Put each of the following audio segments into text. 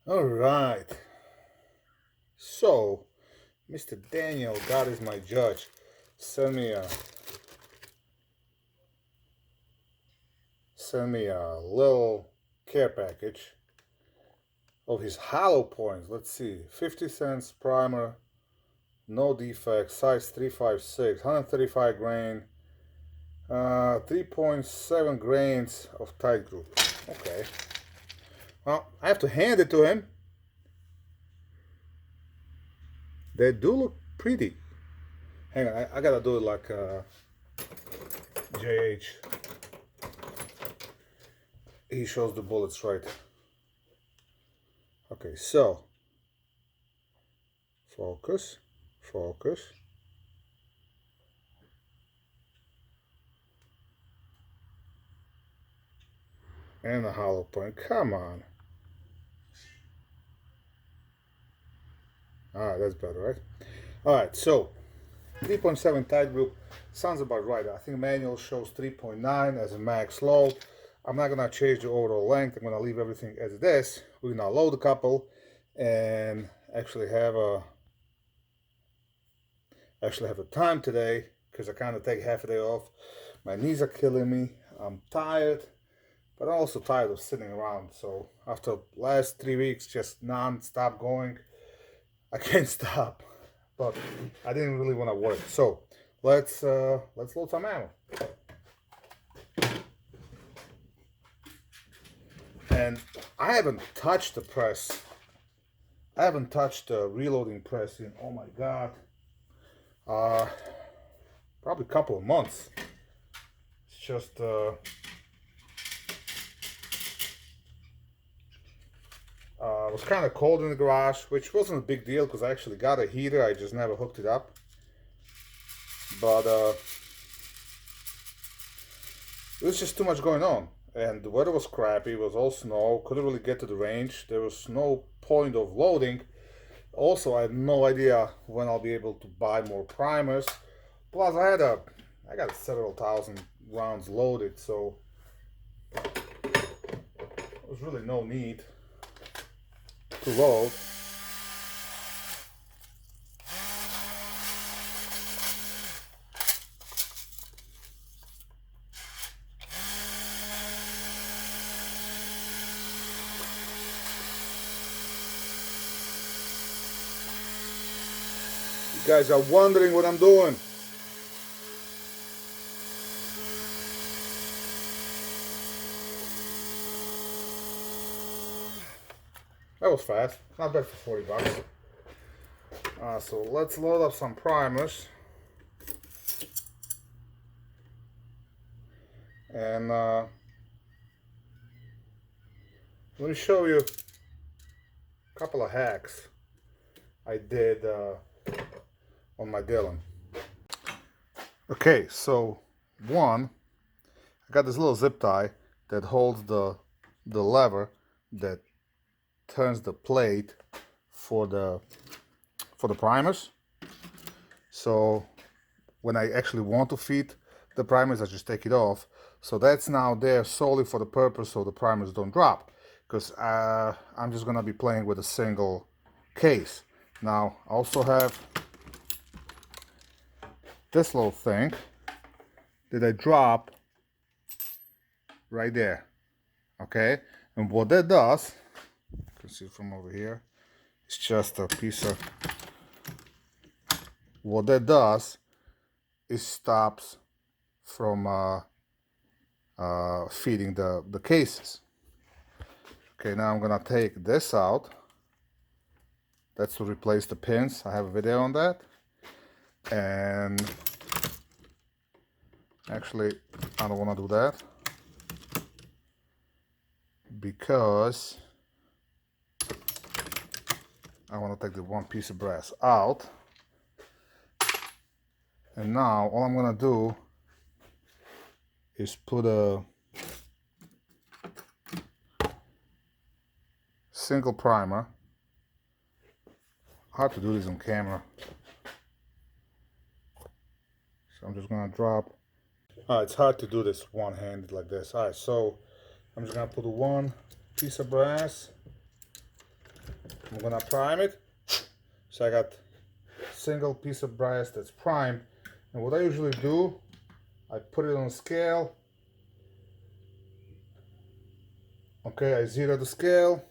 All right. So, Mr. Daniel, God is my judge, send me a little care package of his hollow points. Let's see, 50 cents primer, no defect, size 356, 135 grain, 3.7 grains of tight group. Okay. Well, I have to hand it to him. They do look pretty. Hang on, I gotta do it like JH. He shows the bullets right. Okay, so focus, focus. And a hollow point. Come on. Alright, that's better, right? Alright, so 3.7 tight group sounds about right. I think manual shows 3.9 as a max load. I'm not gonna change the overall length. I'm gonna leave everything as it is. We're gonna load a couple and actually have a time today because I kind of take half a day off. My knees are killing me. I'm tired, but I'm also tired of sitting around. So after last 3 weeks just non-stop going, I can't stop. But I didn't really want to work. So let's load some ammo. And I haven't touched the press. I haven't touched the reloading press in, oh my god, probably a couple of months. It's just it was kind of cold in the garage, which wasn't a big deal because I actually got a heater. I just never hooked it up. But it was just too much going on. And the weather was crappy. It was all snow. Couldn't really get to the range. There was no point of loading. Also, I had no idea when I'll be able to buy more primers. Plus, I got several thousand rounds loaded, so there was really no need to load. You guys are wondering what I'm doing. That was fast. Not bad for 40 bucks. So let's load up some primers. And let me show you a couple of hacks I did on my Dylan. Okay, so one, I got this little zip tie that holds the lever that turns the plate for the primers. So when I actually want to feed the primers, I just take it off. So that's now there solely for the purpose so the primers don't drop, because I'm just gonna be playing with a single case. Now I also have this little thing that I drop right there. Okay, and what that does, you can see from over here, it's just a piece of, what that does is stops from feeding the cases. Okay, now I'm gonna take this out. That's to replace the pins. I have a video on that. And actually, I don't want to do that because I want to take the one piece of brass out. And now all I'm gonna do is put a single primer. Hard to do this on camera. So I'm just gonna drop. It's hard to do this one-handed like this. Alright, so I'm just gonna put one piece of brass I'm gonna prime it. So I got single piece of brass that's primed, and what I usually do, I put it on scale. Okay, I zero the scale,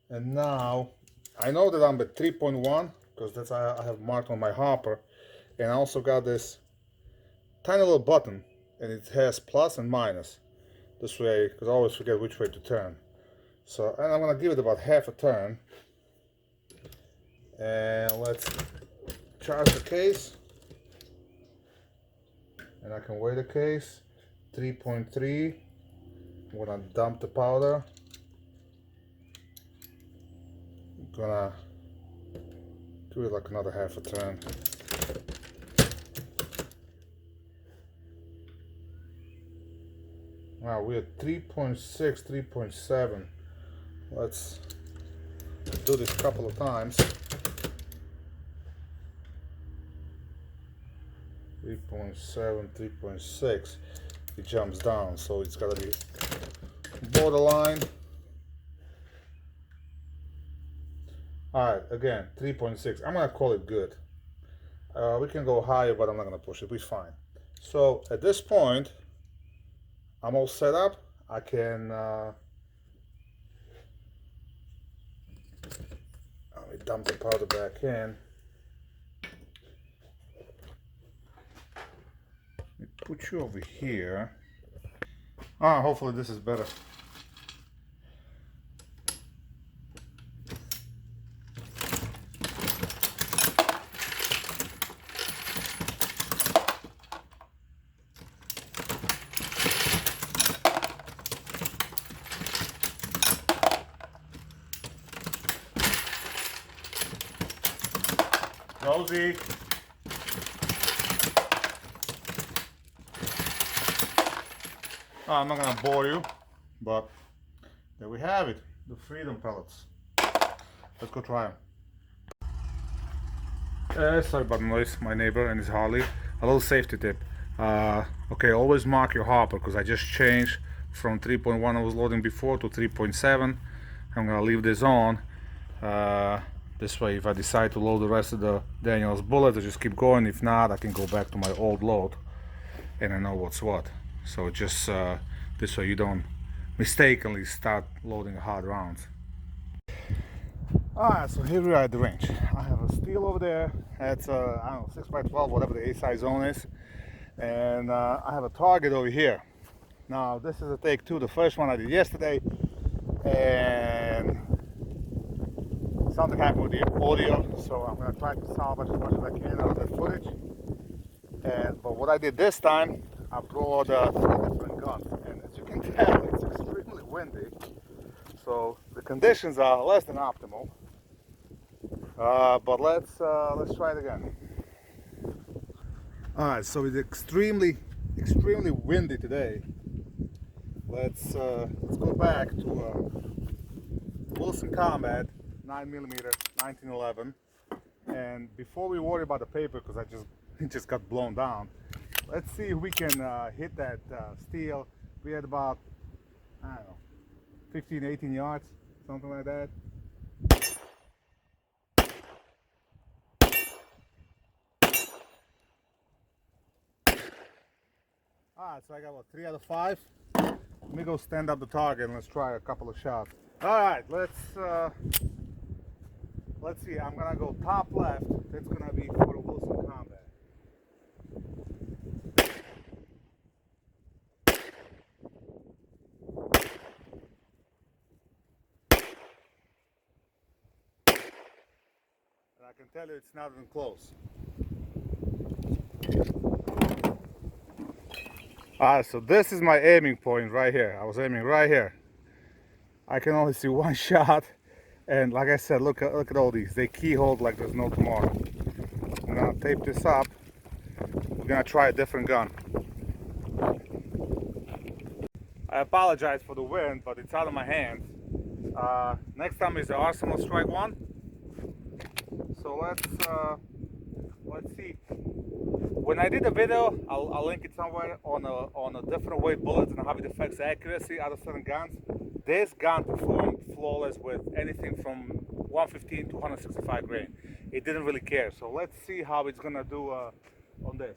and now I know that I'm at 3.1 because that's I have marked on my hopper, and I also got this tiny little button, and it has plus and minus. This way, because I always forget which way to turn. So, and I'm gonna give it about half a turn, and let's charge the case, and I can weigh the case. 3.3. I'm gonna dump the powder. I'm gonna do it like another half a turn. Wow, we're at 3.6, 3.7. Let's do this a couple of times. 3.7, 3.6. It jumps down, so it's gotta be borderline. Alright, again, 3.6. I'm gonna call it good. We can go higher, but I'm not gonna push it. We're fine. So at this point, I'm all set up. I can let me dump the powder back in. Let me put you over here. Hopefully this is better. Rosie. I'm not gonna bore you, but there we have it, the Freedom pellets. Let's go try them. Sorry about the noise, my neighbor and his Harley. A little safety tip. Okay, always mark your hopper, because I just changed from 3.1 I was loading before to 3.7. I'm gonna leave this on. This way, if I decide to load the rest of the Daniel's bullets, I just keep going. If not, I can go back to my old load and I know what's what. So just this way you don't mistakenly start loading hard rounds. Alright, so here we are at the range. I have a steel over there. It's I don't know, 6x12, whatever the A-size zone is. And I have a target over here. Now this is a take two. The first one I did yesterday, and something happened with the audio, so I'm going to try to salvage as much as I can out of that footage. But what I did this time, I brought 3 different guns, and as you can tell, it's extremely windy, so the conditions are less than optimal. But let's try it again. All right, so it's extremely windy today. Let's go back to Wilson Combat 9mm 1911, and before we worry about the paper, because it just got blown down, let's see if we can hit that steel. We had about, I don't know, 15-18 yards, something like that. Alright, so I got what, 3 out of 5. Let me go stand up the target and let's try a couple of shots. Alright, let's see. I'm gonna go top left. That's gonna be for the Wilson Combat. And I can tell you it's not even close. Alright, so this is my aiming point right here. I was aiming right here. I can only see one shot, and like I said, look at all these. They keyhole like there's no tomorrow. I'm gonna tape this up. We're gonna try a different gun. I apologize for the wind, but it's out of my hands. Next time is the Arsenal Strike 1. So let's see. When I did the video, I'll link it somewhere on a different weight bullets and how it affects accuracy out of certain guns. this gun performed flawless with anything from 115 to 165 grain. It didn't really care. So let's see how it's gonna do on this.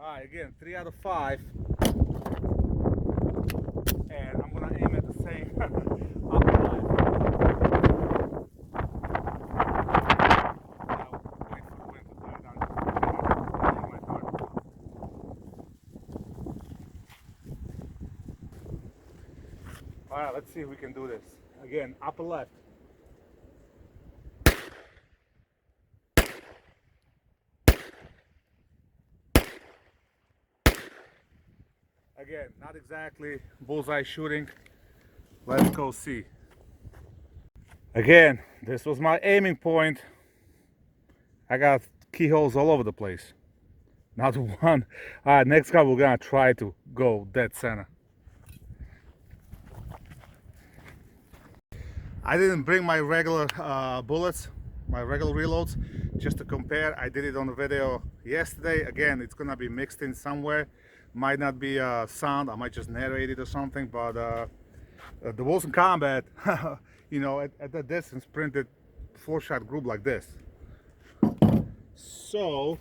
Alright, again, 3 out of 5. And I'm gonna aim at the same upper left. Now, wait for the wind to die down. My target. Alright, let's see if we can do this. Again, upper left. Again, not exactly bullseye shooting. Let's go see. Again, this was my aiming point. I got keyholes all over the place. Not one. Alright, next time we're gonna try to go dead center. I didn't bring my regular bullets, my regular reloads, just to compare. I did it on the video yesterday. Again, it's gonna be mixed in somewhere. Might not be sound, I might just narrate it or something, but the Wolves in Combat, you know, at that distance printed 4-shot group like this. So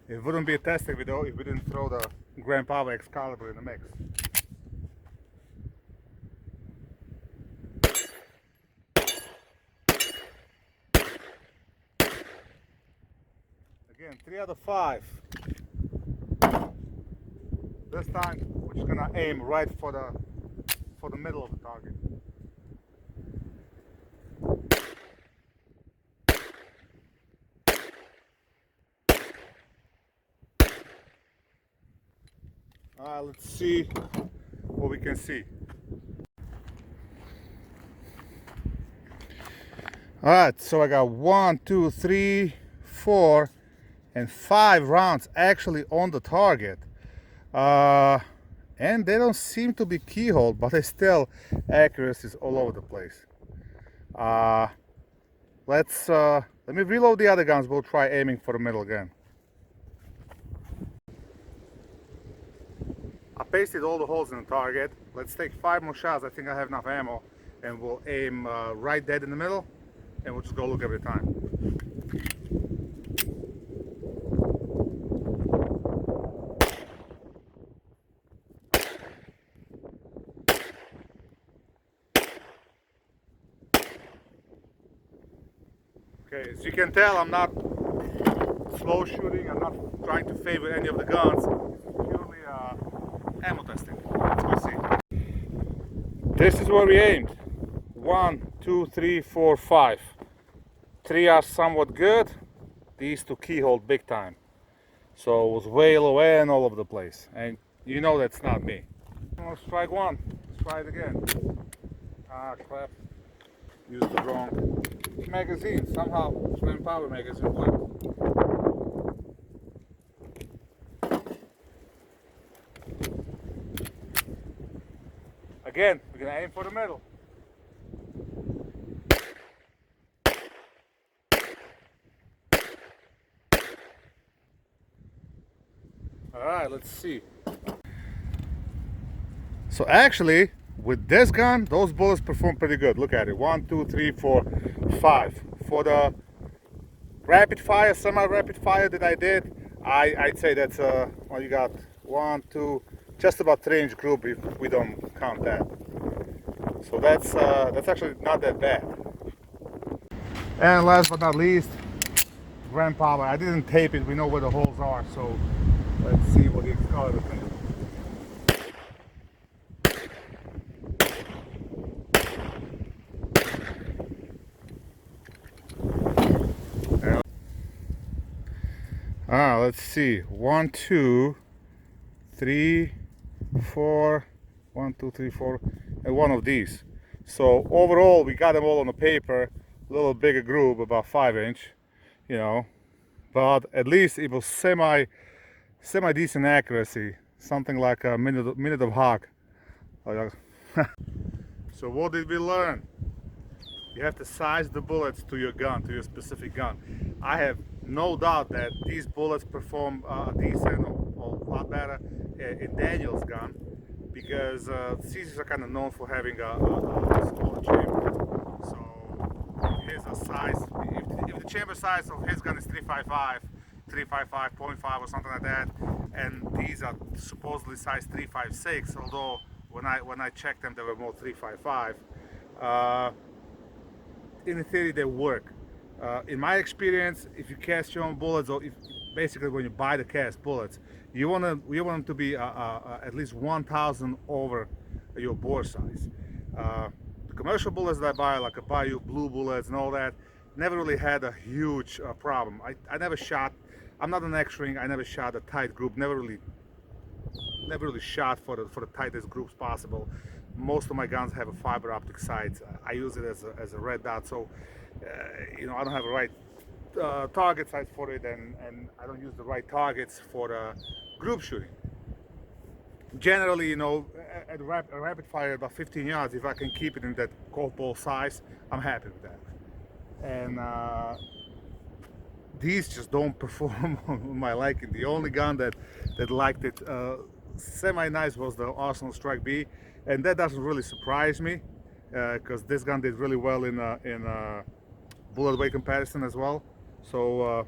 it wouldn't be a testing video if we didn't throw the Grandpa Excalibur in the mix. Again, 3 out of 5. This time we're just gonna aim right for the middle of the target. Let's see what we can see. Alright, so I got 1, 2, 3, 4, and 5 rounds actually on the target. And they don't seem to be keyhole, but they still accuracy is all over the place. Let me reload the other guns. We'll try aiming for the middle again. I pasted all the holes in the target. Let's take 5 more shots. I think I have enough ammo, and we'll aim right dead in the middle, and we'll just go look every time. Okay, as you can tell, I'm not slow shooting. I'm not trying to favor any of the guns. Purely ammo testing. Let's go see. This is where we aimed. 1, 2, 3, 4, 5. 3 are somewhat good. These 2 keyhole big time. So it was way low and all over the place. And you know that's not me. Let's try 1. Let's try it again. Ah, crap. Used the wrong magazine. Somehow, Flame Power magazine worked. Again, we're gonna aim for the middle. Alright, let's see. So actually, with this gun, those bullets perform pretty good. Look at it. 1, 2, 3, 4, 5. For the rapid fire, semi-rapid fire that I did, I'd say that's well, you got 1, 2, just about 3-inch group if we don't count that. So that's actually not that bad. And last but not least, Grandpa. I didn't tape it. We know where the holes are. So let's see what the Excalibur thinks. Let's see. 1, 2, 3, 4. 1, 2, 3, 4, and 1 of these. So overall, we got them all on the paper. A little bigger group, about 5-inch, you know. But at least it was semi decent accuracy. Something like a minute of hawk. So what did we learn? You have to size the bullets to your gun, to your specific gun. I have no doubt that these bullets perform decent or a lot better in Daniel's gun, because Caesars are kind of known for having a smaller chamber. So here's a size. If the chamber size of his gun is 355, 355.5 or something like that, and these are supposedly size 356, although when I checked them they were more 355. In theory they work. In my experience, if you cast your own bullets, or if basically when you buy the cast bullets, you want them to be at least 1,000 over your bore size. The commercial bullets that I buy, like I buy you blue bullets and all that, never really had a huge problem. I never shot. I'm not an X-ring. I never shot a tight group. Never really shot for the tightest groups possible. Most of my guns have a fiber optic sights. I use it as a red dot, so you know, I don't have a right target sight for it, and I don't use the right targets for group shooting. Generally, you know, at a rapid fire about 15 yards, if I can keep it in that golf ball size, I'm happy with that. And these just don't perform on my liking. The only gun that liked it semi-nice was the Arsenal Strike B, and that doesn't really surprise me, because this gun did really well in bullet weight comparison as well. So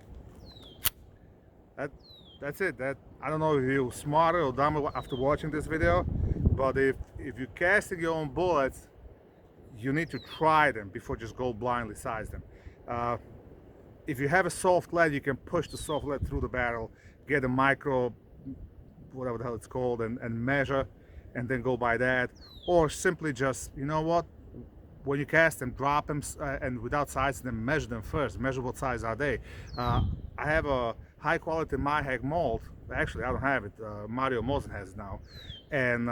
that's it. That, I don't know if you're smarter or dumber after watching this video, but if you're casting your own bullets, you need to try them before just go blindly size them. If you have a soft lead, you can push the soft lead through the barrel, get a micro, whatever the hell it's called, and measure, and then go by that. Or simply just, you know what, when you cast them, drop them, and without sizing them, measure them first. Measure what size are they. I have a high quality MyHack mold. Actually, I don't have it. Mario Mosen has it now. And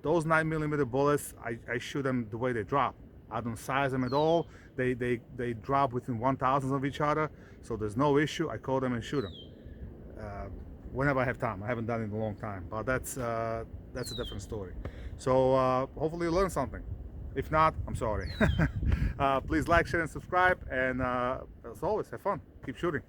those 9mm bullets, I shoot them the way they drop. I don't size them at all. They drop within 1,000 of each other, so there's no issue. I call them and shoot them whenever I have time. I haven't done it in a long time, but that's a different story. So hopefully you learned something. If not, I'm sorry. Please like, share, and subscribe. And as always, have fun. Keep shooting.